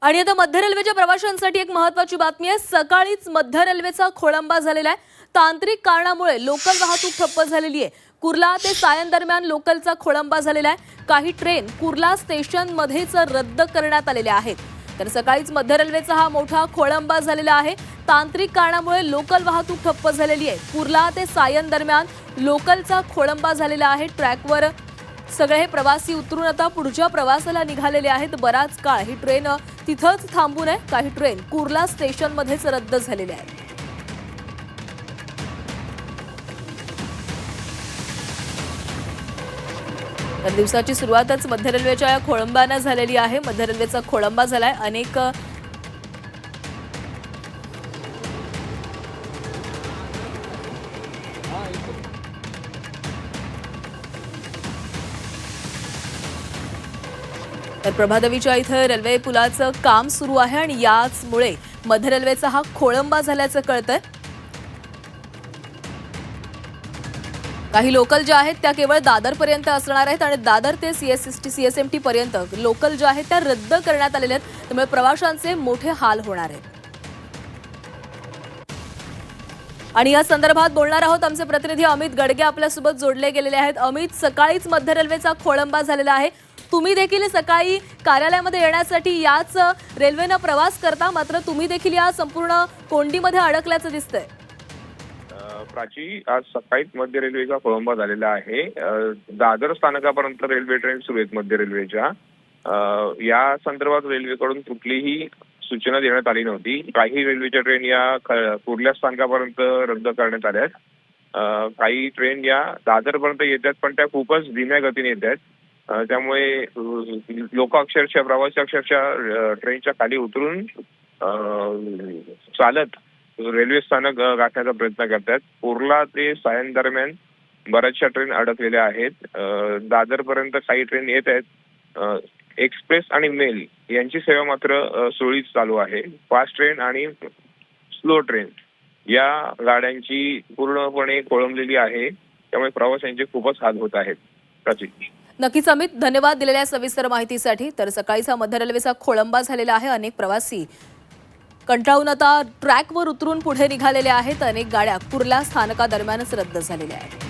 आणि आता मध्य रेल्वेच्या प्रवाशांसाठी एक महत्त्वाची बातमी आहे। सकाळीच मध्य रेल्वेचा खोळंबा झालेला आहे। तांत्रिक कारणामुळे लोकल वाहतूक ठप्प झालेली आहे। कुर्ला ते सायन दरम्यान लोकलचा खोळंबा झालेला आहे। काही ट्रेन कुर्ला स्टेशन मध्येच रद्द करण्यात आलेल्या आहेत। तर सकाळीच मध्य रेल्वेचा हा मोठा खोळंबा झालेला आहे। तांत्रिक कारणामुळे लोकल वाहतूक ठप्प झालेली आहे। कुर्ला ते सायन दरम्यान लोकलचा खोळंबा झालेला आहे। ट्रॅकवर सगळे प्रवासी उतरून आता पुढच्या प्रवासाला निघालेले आहेत। बराच काळ ही ट्रेन तिथंच थांबून आहे। काही ट्रेन कुर्ला स्टेशन मध्येच रद्द झालेल्या आहेत। तर दिवसाची सुरुवातच मध्य रेल्वेच्या या खोळंब्याने झालेली आहे। मध्य रेल्वेचा खोळंबा झालाय। अनेक तर प्रभादेवीच्या इथे रेल्वे पुलाचं काम सुरू आहे आणि याचमुळे मध्य रेल्वेचा हा खोळंबा झाल्याचं कळतंय। काही लोकल ज्या आहेत त्या केवळ दादर पर्यंत असणार आहेत आणि दादर ते सीएसएमटी पर्यंत लोकल ज्या आहेत त्या रद्द करण्यात आलेल्या आहेत। त्यामुळे प्रवाशांचे मोठे हाल होणार आहेत। आणि या संदर्भात बोलणार आहोत आमचे प्रतिनिधी अमित गडगे आपल्यासोबत जोडले गेलेले आहेत। अमित, सकाळीच मध्य रेल्वेचा खोळंबा झालेला आहे। तुम्ही देखील सकाळी कार्यालयामध्ये येण्यासाठी याच रेल्वेने प्रवास करता, मात्र तुम्ही देखील या संपूर्ण कोंडीमध्ये अडकल्याचं दिसतंय। प्राची, आज सकाळीच मध्य रेल्वेचा खोळंबा झालेला आहे। दादर स्थानकापर्यंत रेल्वे ट्रेन सुरू आहेत मध्य रेल्वेच्या। या संदर्भात रेल्वेकडून कुठलीही सूचना देण्यात आली नव्हती। काही रेल्वेच्या ट्रेन या कुर्ला स्थानकापर्यंत रद्द करण्यात आल्या आहेत। काही ट्रेन या दादरपर्यंत येतात, पण त्या खूपच धीम्या गतीने येत आहेत। त्यामुळे लोक अक्षरशः प्रवासी अक्षरशः ट्रेनच्या खाली उतरून चालत रेल्वे स्थानक गाठण्याचा प्रयत्न करतात। कुर्ला ते सायन दरम्यान बऱ्याचशा ट्रेन अडकलेल्या आहेत। दादरपर्यंत काही ट्रेन येत आहेत। एक्सप्रेस आणि मेल यांची सेवा मात्र सुरळीत चालू आहे। फास्ट ट्रेन आणि स्लो ट्रेन या गाड्यांची पूर्णपणे खोळंबलेली आहे। त्यामुळे प्रवाशांचे खूपच हाल होत आहेत। प्राची, नक्कीच अमित, धन्यवाद दिलेल्या सविस्तर माहितीसाठी। तर सकाळीचा मध्य रेल्वेचा खोळंबा झालेला आहे। अनेक प्रवासी कंटाळून आता ट्रॅकवर उतरून पुढे निघालेले आहेत। अनेक गाड्या कुर्ला स्थानकादरम्यानच रद्द झालेल्या आहेत।